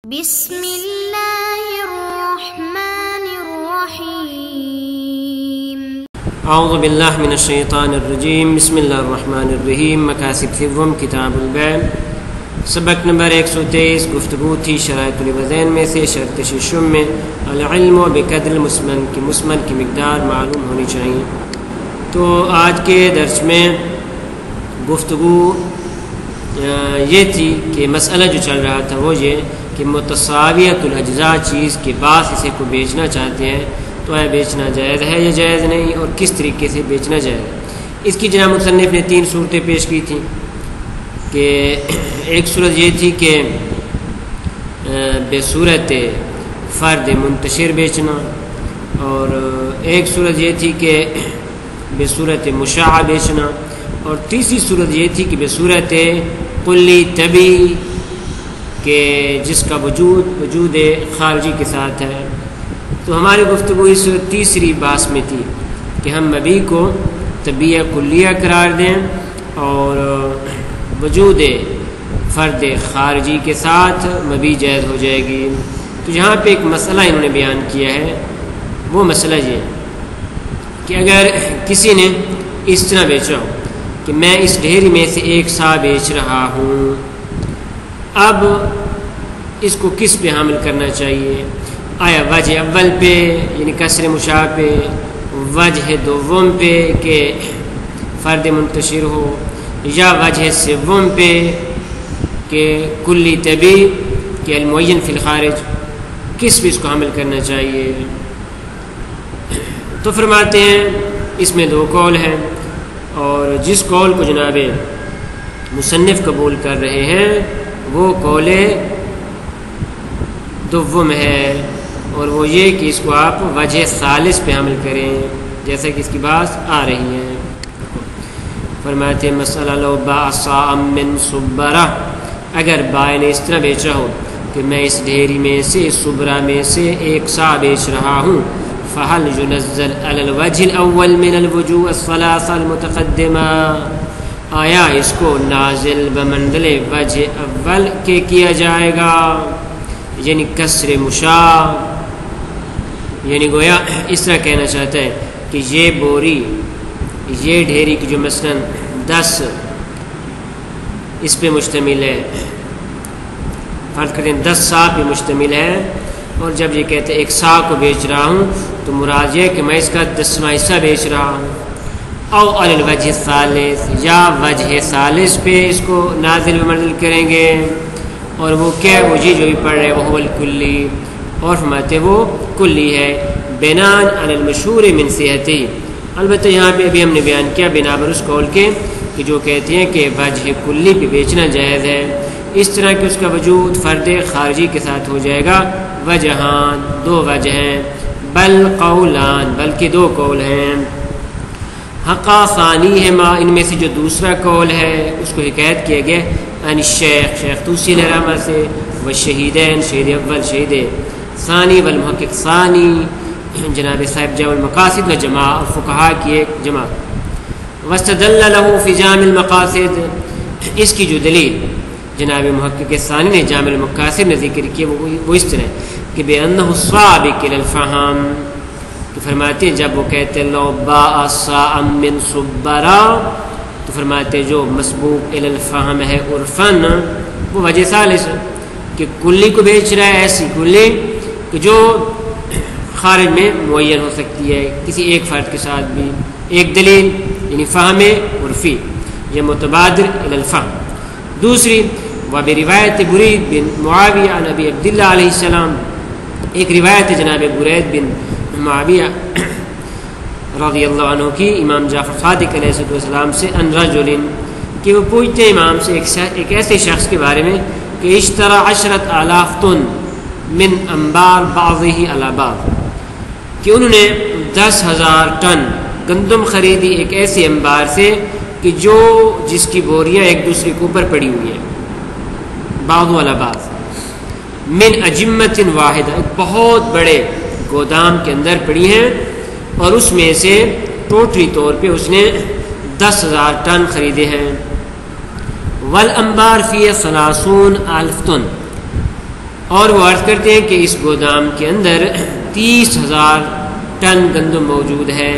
بسم اللہ الرحمن الرحیم اعوذ باللہ من الشیطان الرجیم بسم اللہ الرحمن الرحیم مقاصد سوم کتاب البیع سبق نمبر 123 گفتگو تھی شرائط الوضعین میں سے شرط ششم میں العلم بقدر المسمن کی مسمن کی مقدار معلوم ہونی چاہیے۔ تو آج کے درس میں گفتگو یہ تھی کہ مسئلہ جو چل رہا تھا وہ یہ کہ متساویت الاجزاء چیز کے بعد اسے کو بیچنا چاہتے ہیں تو بیچنا جائز ہے یا جائز نہیں، اور کس طریقے سے بیچنا جائز ہے۔ اس کی جناب مصنف نے 3 صورتیں پیش کی تھیں کہ ایک صورت یہ تھی کہ بے صورت فرد منتشر بیچنا، اور ایک صورت یہ تھی کہ بے صورت مشاع بیچنا، اور تیسری صورت یہ تھی کہ بے صورت کلی طبی کہ جس کا وجود خارجی کے ساتھ ہے۔ تو ہماری گفتگو اس تیسری بحث میں تھی کہ ہم مبیع کو طبیعہ کلیہ قرار دیں اور وجود فرد خارجی کے ساتھ مبیع جائز ہو جائے گی۔ تو یہاں پہ ایک مسئلہ انہوں نے بیان کیا ہے، وہ مسئلہ یہ کہ اگر کسی نے اس طرح بیچا ہو کہ میں اس ڈھیری میں سے ایک سا بیچ رہا ہوں، اب اس کو کس پہ حامل کرنا چاہیے؟ آیا وجہ اول پہ یعنی کسر مشاع پہ، وجہ دوم پہ کہ فرد منتشر ہو، یا وجہ سوم پہ کہ کلی طبی کہ المعین فی الخارج، کس پہ اس کو حامل کرنا چاہیے؟ تو فرماتے ہیں اس میں 2 قول ہیں، اور جس قول کو جناب مصنف قبول کر رہے ہیں وہ قول دوم ہے، اور وہ یہ کہ اس کو آپ وجہ ثالث پہ حمل کریں جیسا کہ اس کی بات آ رہی ہے۔ فرماتے ہیں مسئلہ لو باع صاعا من صبرہ، اگر بائع نے اس طرح بیچا ہو کہ میں اس ڈھیری میں سے صبرہ میں سے ایک سا بیچ رہا ہوں، فہل ينزل علی الوجہ الاول من الوجوہ الثلاثہ المتقدمہ، آیا اس کو نازل بمنزل وجہ اول کے کیا جائے گا، یعنی کسر مشاع، یعنی گویا اس طرح کہنا چاہتا ہے کہ یہ بوری، یہ ڈھیری کی جو مثلا 10 اس پہ مشتمل ہے، فرض کریں 10 سا پہ مشتمل ہے، اور جب یہ کہتے ہیں ایک سا کو بیچ رہا ہوں تو مراد یہ کہ میں اس کا 10واں حصہ بیچ رہا ہوں، او علی الوجہ الثالث، یا وجہ ثالث پہ اس کو نازل و منزل کریں گے، اور وہ کیا وہ جو بھی پڑھ رہے وہ الکلی، اور فرماتے وہ کلی ہے بناء علی المشہور من صحتہ۔ البتہ یہاں پہ ابھی ہم نے بیان کیا بنا بر اس قول کے کہ جو کہتے ہیں کہ وجہ کلی پہ بیچنا جائز ہے، اس طرح کہ اس کا وجود فرد خارجی کے ساتھ ہو جائے گا۔ وجہان، 2 وجہ ہیں، بل قولان، بلکہ 2 قول ہیں، حقا ثانیہما، ان میں سے جو دوسرا قول ہے اس کو حکایت کیا گیا ان الشیخ شیخ طوسی علیہ الرحمہ سے، والشہیدین، شہید اول شہید ثانی، والمحقق ثانی جناب صاحب جامع المقاصد و جماعہ فقہا کی ایک جماعت، واستدل له فی جامع المقاصد، اس کی جو دلیل جناب محقق ثانی نے جامع المقاصد نے ذکر کیا وہ اس طرح کہ بأنہ الصابق الی الفہم، کہ فرماتے ہیں جب وہ کہتے لو باع صاعا من صبرہ، تو فرماتے جو مسبوق الی الفہم ہے عرفاً وہ وجہ ثالث ہے کہ کلی کو بیچ رہا ہے، ایسی کلی کہ جو خارج میں معین ہو سکتی ہے کسی ایک فرد کے ساتھ بھی، ایک دلیل یعنی فہم عرفی یہ متبادر الی الفہم۔ دوسری وبروایت برید بن معاویہ عن ابی عبداللہ علیہ السلام، ایک روایت جناب برید بن معاویہ رضی اللہ عنہ کی امام جعفر صادق علیہ السلام سے ان رجل، کہ وہ پوچھتے ہیں امام سے ایک ایسے شخص کے بارے میں کہ اشترى 10,000 طن من انبار بعضہ علی بعض، کہ انہوں نے 10,000 ٹن گندم خریدی ایک ایسے انبار سے کہ جس کی بوریاں ایک دوسرے کے اوپر پڑی ہوئی ہیں، بعض علی بعض، من اجمۃ واحدہ، ایک بہت بڑے گودام کے اندر پڑی ہیں، اور اس میں سے ٹوٹلی طور پہ اس نے 10,000 ٹن خریدے ہیں۔ والانبار فی 30,000 طن، اور وہ عرض کرتے ہیں کہ اس گودام کے اندر 30,000 ٹن گندم موجود ہے.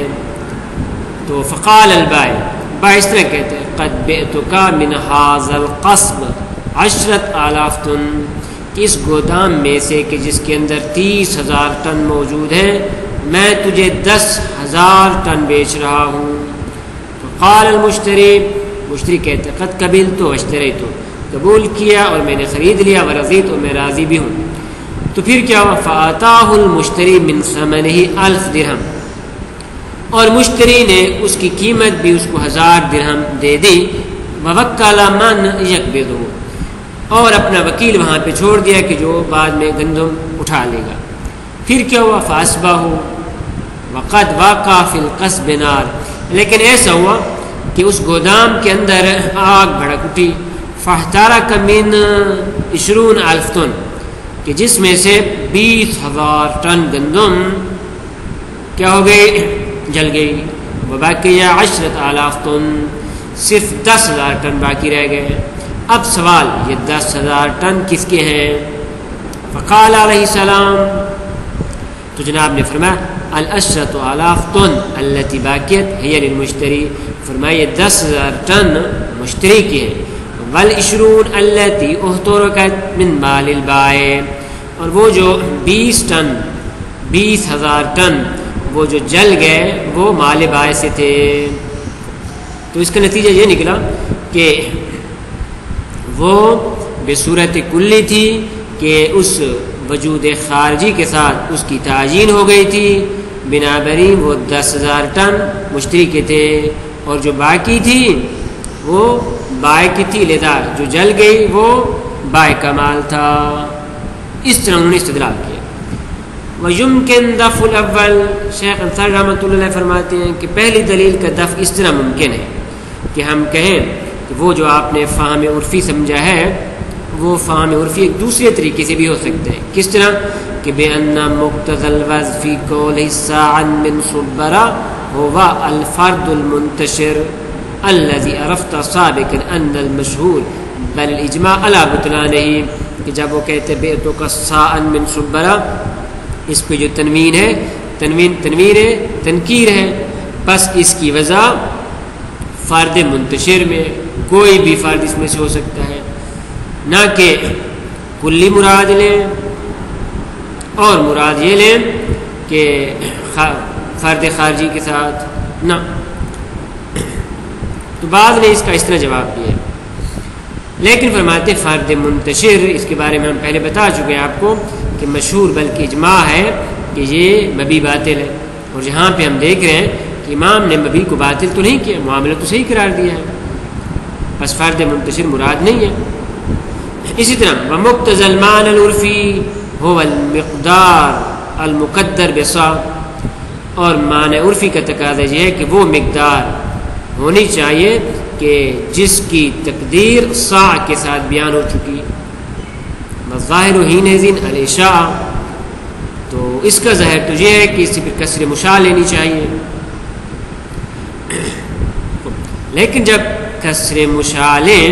تو فقال البائع، بائع اس طرح کہتے ہیں قد بعتک من هذا القصب 10,000 ٹن، کہ اس گودام میں سے کہ جس کے اندر 30,000 ٹن موجود ہیں میں تجھے 10,000 ٹن بیچ رہا ہوں. فقال المشتری، مشتری کہتے ہیں قد قبلت واشتریت، قبول کیا اور میں نے خرید لیا، ورضیت اور میں راضی بھی ہوں. تو پھر کیا ہوا؟ فآتاہ المشتری من ثمنہ 1,000 درہم، اور مشتری نے اس کی قیمت بھی اس کو 1000 درہم دے دی. ووکل من یقبضہ، اور اپنا وکیل وہاں پہ چھوڑ دیا کہ جو بعد میں گندم اٹھا لے گا. پھر کیا ہوا؟ فاصبح وقد واقع فی القصب نار، لیکن ایسا ہوا کہ اس گودام کے اندر آگ بھڑک اٹھی. فاحترق من 20,000 ٹن، کہ جس میں سے 20,000 ٹن گندم کیا ہو گئی؟ جل گئی. وباقی 10,000 ٹن، صرف 10,000 ٹن باقی رہ گئے. اب سوال، یہ 10,000 ٹن کس کے ہیں؟ فقال علیہ السلام، تو جناب نے فرمایا 10,000 ٹن التي باقیت هي للمشتری، فرمایا 10,000 ٹن مشتری کی ہے. وال20 التي احترقت من مال البائع، اور وہ جو 20,000 ٹن وہ جو جل گئے وہ مال بائع سے تھے. تو اس کا نتیجہ یہ نکلا کہ وہ بصورت کلی تھی کہ اس وجود خارجی کے ساتھ اس کی تعیین ہو گئی تھی. بنابراین وہ 10,000 ٹن مشتری کے تھے، اور جو باقی تھی وہ بائع کی تھی، لذا جو جل گئی وہ بائع کا مال تھا. اس طرح انہوں نے استدلال کیا. وَيُمْكِنْ دَفْعُ الْأَوَّلِ، شیخ انصاری رحمۃ اللہ علیہ فرماتے ہیں کہ پہلی دلیل کا دفع اس طرح ممکن ہے کہ ہم کہیں کہ وہ جو آپ نے فہم عرفی سمجھا ہے وہ فہم عرفی ایک دوسرے طریقے سے بھی ہو سکتے ہیں. کس طرح؟ کہ بِأَنَّ مُقْتَضَى الْوَضْعِ فِي قَوْلِهِ سَاعًا مِّن صُبَّرَ هُوَ الْفَرْضُ الْمُنْتَشِرُ الَّذِي عَرَفْتَ سَابِقًا أَنَّ الْمَشْهُورَ بَلْ الْإِجْمَاعُ عَلَى بُطْلَانِهِ، کہ جب وہ کہتے بِعْتُكَ سَاعًا مِّن صُبَّرَ، اس پہ جو تنوین ہے تنوین ہے تنکیر ہے، پس اس کی وجہ فرد منتشر میں کوئی بھی فرد اس میں سے ہو سکتا ہے، نہ کہ کلی مراد لیں اور مراد یہ لیں کہ فرد خارجی کے ساتھ نہ. تو بعض نے اس کا اس طرح جواب دیا، لیکن فرماتے فرد منتشر اس کے بارے میں ہم پہلے بتا چکے ہیں آپ کو کہ مشہور بلکہ اجماع ہے کہ یہ مبی باطل ہے. اور جہاں پہ ہم دیکھ رہے ہیں کہ امام نے مبی کو باطل تو نہیں کیا، معاملہ تو صحیح قرار دیا ہے، بس فرد منتشر مراد نہیں ہے. اسی طرح ومقتضى المعنى العرفی هو المقدار المقدر بصا، اور معنی عرفی کا تقاضا یہ ہے کہ وہ مقدار ہونی چاہیے کہ جس کی تقدیر صاع کے ساتھ بیان ہو چکی. ظاہر حینئذ الاشاء، تو اس کا ظاہر تو یہ ہے کہ اس سے پھر کسر مشاع لینی چاہیے. لیکن جب کسر مشاع لیں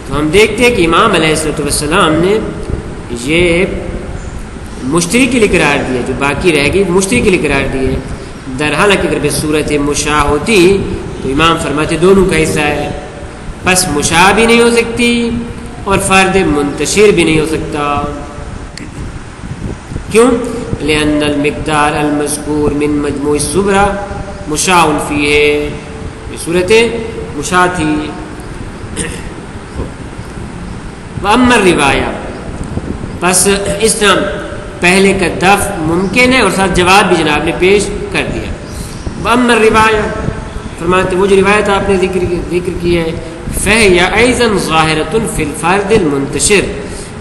تو ہم دیکھتے ہیں کہ امام علیہ السلام نے یہ مشتری کے لیے قرار دیا، جو باقی رہ گئی مشتری کے لیے قرار دیے. درحالانکہ اگر بصورت مشاع ہوتی تو امام فرماتے دونوں کا حصہ ہے، پس مشاع بھی نہیں ہو سکتی اور فرد منتشر بھی نہیں ہو سکتا. کیوں؟ لأن المقدار المذکور من مجموع الصبرہ مشاع فیہ، یہ صورت مشاع تھی. وأما الروایہ، پس اس طرح پہلے کا دفع ممکن ہے اور ساتھ جواب بھی جناب نے پیش کر دیا. وأما الروایہ، فرماتے وہ جو روایت آپ نے ذکر کی ہے فَهِيَ أَيْضًا ظَاهِرَةٌ فِي الْفَرْدِ الْمُنْتَشِرِ،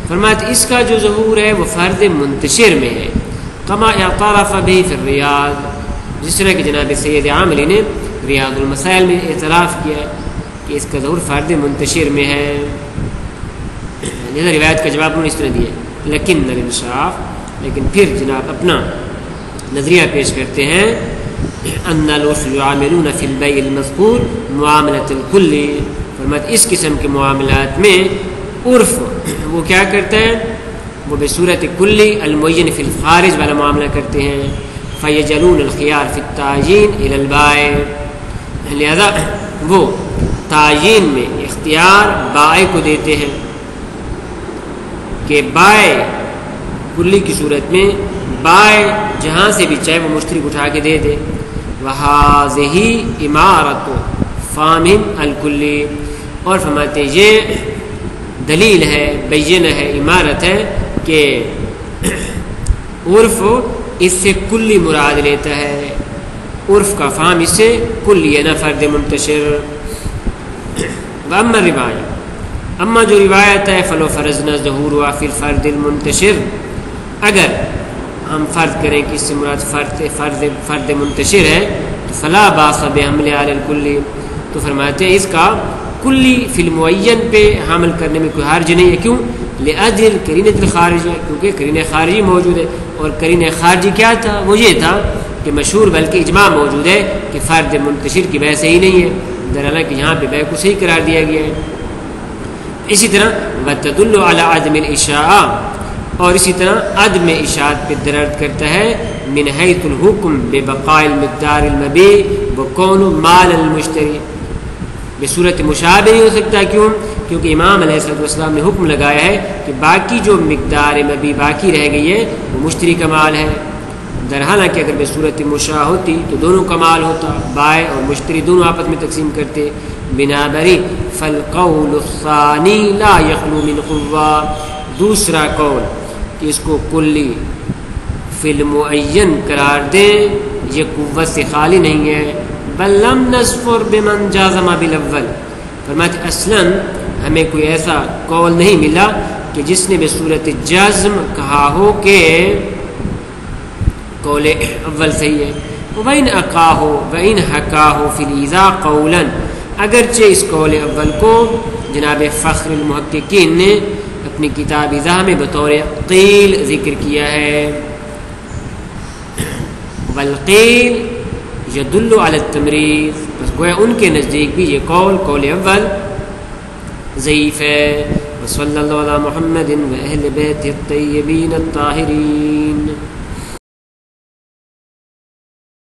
فرماتے اس کا جو ظہور ہے وہ فرد منتشر میں ہے. كما اعترف به في الریاض، جس طرح کہ جناب سید عاملی نے ریاض المسائل میں اعتراف کیا کہ اس کا ظہور فرد منتشر میں ہے. لہذا روایت کا جواب انہوں نے اس طرح دیا. لیکن الانصاف، لیکن پھر جناب اپنا نظریہ پیش کرتے ہیں ان العرف يعاملون في البيع المذكور معاملة الكل، فرماتے اس قسم کے معاملات میں عرف وہ کیا کرتا ہے، وہ بصورت کلی المعین فی الخارج والا معاملہ کرتے ہیں. فیجلون الخیار فی التعیین الی البائع، لہذا وہ تعیین میں اختیار بائع کو دیتے ہیں کہ بائع کلی کی صورت میں بائع جہاں سے بھی چاہے وہ مشترک اٹھا کے دے دے. وَهَذِهِ إِمَارَةُ فَامٍ الْكُلِّ، اور فرماتے ہیں یہ دلیل ہے، بینہ ہے، عمارت ہے کہ عرف اس سے کلی مراد لیتا ہے. عرف کا فہم اس سے کلی ہے، نہ فرد منتشر. وَأَمَّا الرِّوَایَۃُ، اما جو روایت ہے فلو فرضنا ظہورها فی الفرد المنتشر، اگر ہم فرض کریں کہ اس سے مراد فرد منتشر ہے تو فلا باس بحمل علی الکلی، تو فرماتے ہیں اس کا کلی فی المعین پہ حمل کرنے میں کوئی حرج نہیں ہے. کیوں؟ لأجل قرینۃ الخارجی، کیونکہ قرینہ خارجی موجود ہے. اور قرینہ خارجی کیا تھا؟ وہ یہ تھا کہ مشہور بلکہ اجماع موجود ہے کہ فرد منتشر کی بحث صحیح نہیں ہے، درحالانکہ کہ یہاں پہ بیع کو صحیح قرار دیا گیا ہے. اسی طرح وتدل علی عدم الاشاعہ، اور اسی طرح عدم اشاعت پہ دلالت کرتا ہے من حیث الحکم ببقاء المقدار المبیع وکون مال المشتری، بصورت مشابہ نہیں ہو سکتا. کیوں؟ کیونکہ امام علیہ السلام نے حکم لگایا ہے کہ باقی جو مقدار مبیع باقی رہ گئی ہے وہ مشتری کا مال ہے. درحالانکہ اگر بصورت مشاع ہوتی تو دونوں کا مال ہوتا، بائع اور مشتری دونوں آپس میں تقسیم کرتے. بنابری فالقول الثانی لا یخلو من قوہ، دوسرا قول کہ اس کو کلی فی المعین قرار دیں یہ قوت سے خالی نہیں ہے. بل لم نظفر بمن جازم بالاول، فرماتے اصلاً ہمیں کوئی ایسا قول نہیں ملا کہ جس نے بصورت جزم کہا ہو کہ قول اول صحیح ہے. وَإِنْ أَقَاهُ وَإِنْ حَكَاهُ فِي الْإِذَا قَوْلًا، اگرچہ اس قول اول کو جناب فخر المحققین نے اپنی کتاب اضاء میں بطور قیل ذکر کیا ہے. والقیل یدل علی التمریض، بس گویا ان کے نزدیک بھی یہ قول اول ضعیف ہے. وصلی اللہ علی محمد و اہل بیتہ الطیبین الطاہرین.